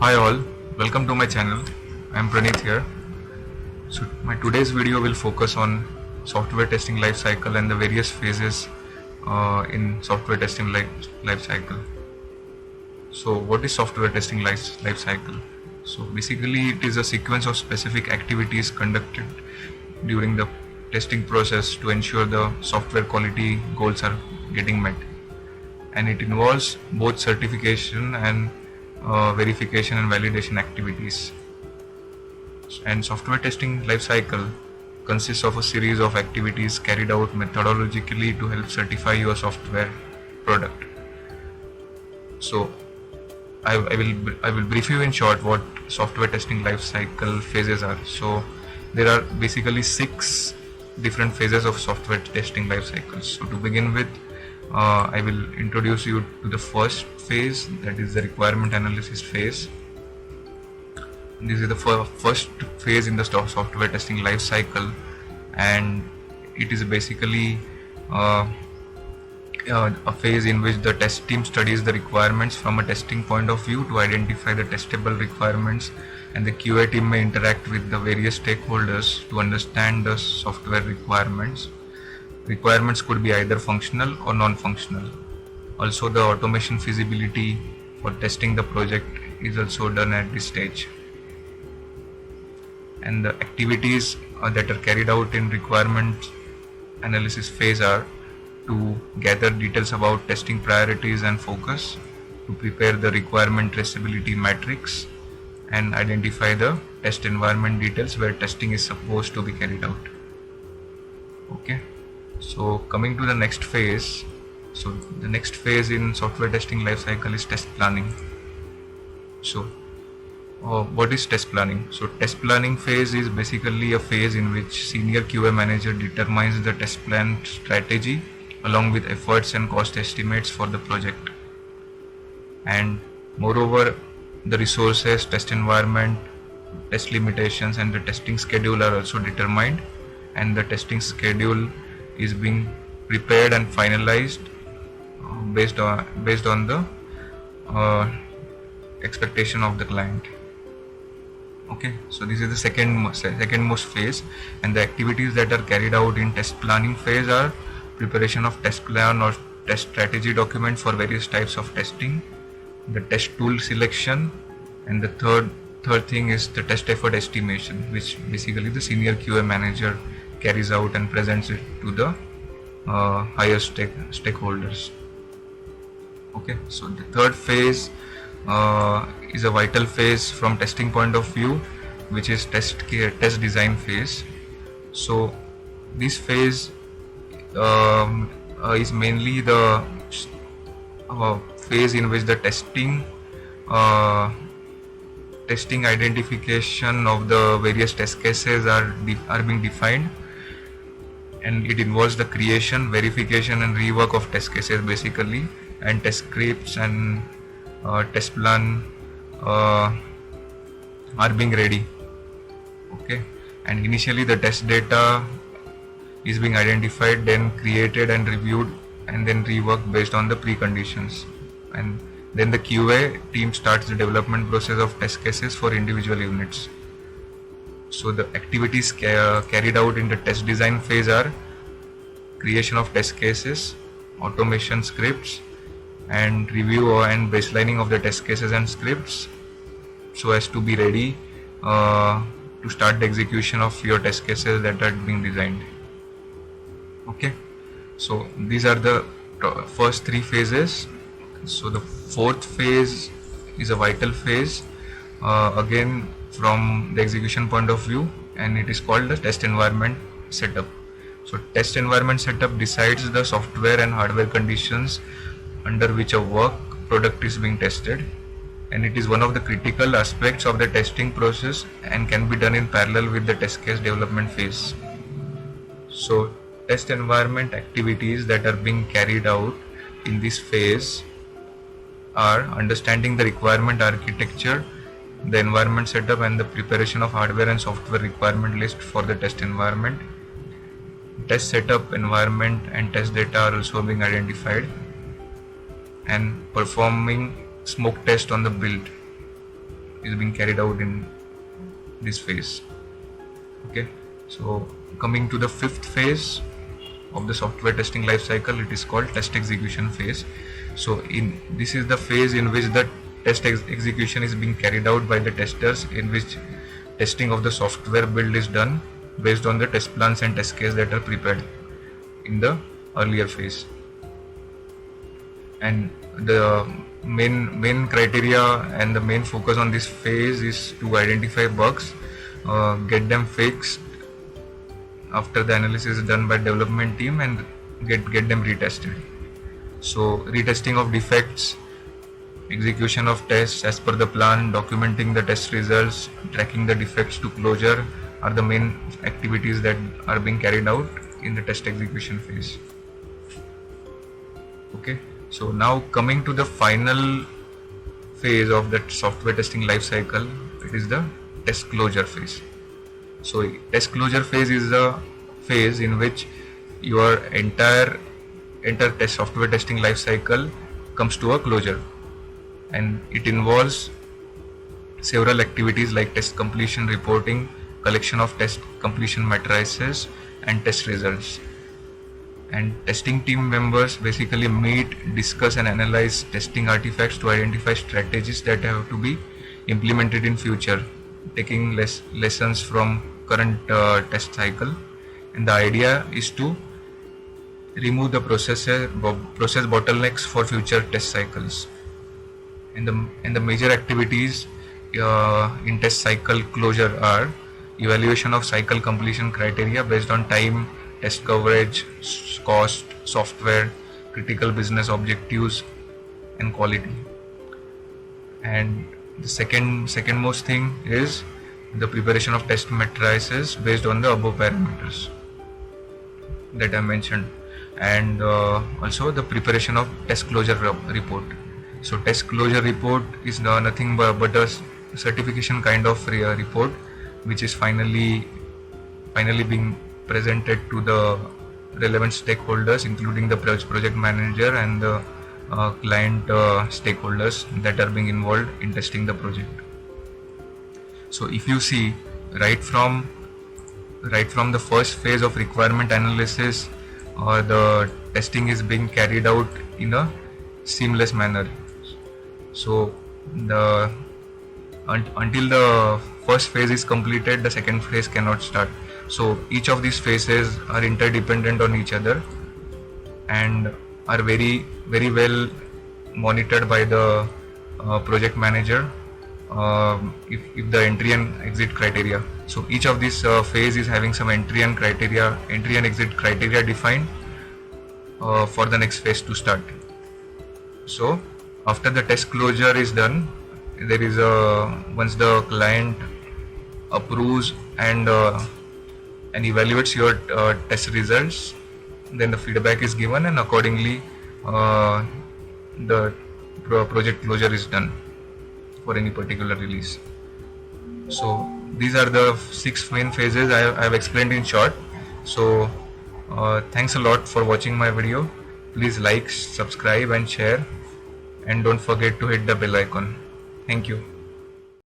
Hi all, welcome to my channel. I am Praneeth here. So my today's video will focus on software testing life cycle and the various phases in software testing life cycle. So what is software testing life cycle? So basically it is a sequence of specific activities conducted during the testing process to ensure the software quality goals are getting met, and it involves both certification and verification and validation activities. And software testing lifecycle consists of a series of activities carried out methodologically to help certify your software product. So I will brief you in short what software testing lifecycle phases are. So there are basically 6 different phases of software testing lifecycle. So to begin with, I will introduce you to the first phase, that is the requirement analysis phase. This is the first phase in the software testing life cycle, and it is basically a phase in which the test team studies the requirements from a testing point of view to identify the testable requirements, and the QA team may interact with the various stakeholders to understand the software requirements. Requirements could be either functional or non-functional. Also, the automation feasibility for testing the project is also done at this stage. And the activities that are carried out in requirement analysis phase are to gather details about testing priorities and focus, to prepare the requirement traceability matrix, and identify the test environment details where testing is supposed to be carried out. Okay. So coming to the next phase, so the next phase in software testing lifecycle is test planning. So what is test planning? So test planning phase is basically a phase in which senior QA manager determines the test plan strategy along with efforts and cost estimates for the project. And moreover, the resources, test environment, test limitations, and the testing schedule are also determined, and the testing schedule is being prepared and finalized based on the expectation of the client. Okay, so this is the second most phase, and the activities that are carried out in test planning phase are preparation of test plan or test strategy document for various types of testing, the test tool selection, and the third thing is the test effort estimation, which basically the senior QA manager carries out and presents it to the higher stakeholders. Okay, so the third phase is a vital phase from testing point of view, which is test design phase. So this phase is mainly the phase in which the testing identification of the various test cases are being defined, and it involves the creation, verification, and rework of test cases basically, and test scripts and test plan are being ready. Okay, and initially the test data is being identified, then created and reviewed, and then reworked based on the preconditions, and then the QA team starts the development process of test cases for individual units. So the activities carried out in the test design phase are creation of test cases, automation scripts, and review and baselining of the test cases and scripts so as to be ready to start the execution of your test cases that are being designed. Okay, so these are the first 3 phases. So the fourth phase is a vital phase, again from the execution point of view, and it is called the test environment setup. So test environment setup decides the software and hardware conditions under which a work product is being tested, and it is one of the critical aspects of the testing process and can be done in parallel with the test case development phase. So test environment activities that are being carried out in this phase are understanding the requirement architecture, the environment setup, and the preparation of hardware and software requirement list for the test environment. Test setup, environment, and test data are also being identified, and performing smoke test on the build. is being carried out in this phase. Okay, so coming to the fifth phase of the software testing life cycle, it is called test execution phase. So this is the phase in which the test execution is being carried out by the testers, in which testing of the software build is done based on the test plans and test case that are prepared in the earlier phase. And the main criteria and the main focus on this phase is to identify bugs, get them fixed after the analysis is done by development team, and get them retested. So retesting of defects, execution of tests as per the plan, documenting the test results, tracking the defects to closure are the main activities that are being carried out in the test execution phase. Okay, so now coming to the final phase of that software testing life cycle, it is the test closure phase. So test closure phase is the phase in which your entire test software testing life cycle comes to a closure, and it involves several activities like test completion reporting, collection of test completion matrices, and test results. And testing team members basically meet, discuss and analyze testing artifacts to identify strategies that have to be implemented in future, taking lessons from current test cycle. And the idea is to remove the process bottlenecks for future test cycles. And the major activities in test cycle closure are evaluation of cycle completion criteria based on time, test coverage, cost, software, critical business objectives, and quality. And the second most thing is the preparation of test matrices based on the above parameters that I mentioned, and also the preparation of test closure report. So test closure report is nothing but a certification kind of report, which is finally being presented to the relevant stakeholders, including the project manager and the client stakeholders that are being involved in testing the project. So if you see, right from the first phase of requirement analysis, the testing is being carried out in a seamless manner. So until the first phase is completed, the second phase cannot start. So each of these phases are interdependent on each other and are very well monitored by the project manager if the entry and exit criteria. So each of these phase is having some entry and exit criteria defined for the next phase to start. So after the test closure is done, there is once the client approves and evaluates your test results, then the feedback is given, and accordingly the project closure is done for any particular release. So these are the 6 main phases I have explained in short. So thanks a lot for watching my video. Please like, subscribe and share, and don't forget to hit the bell icon. Thank you.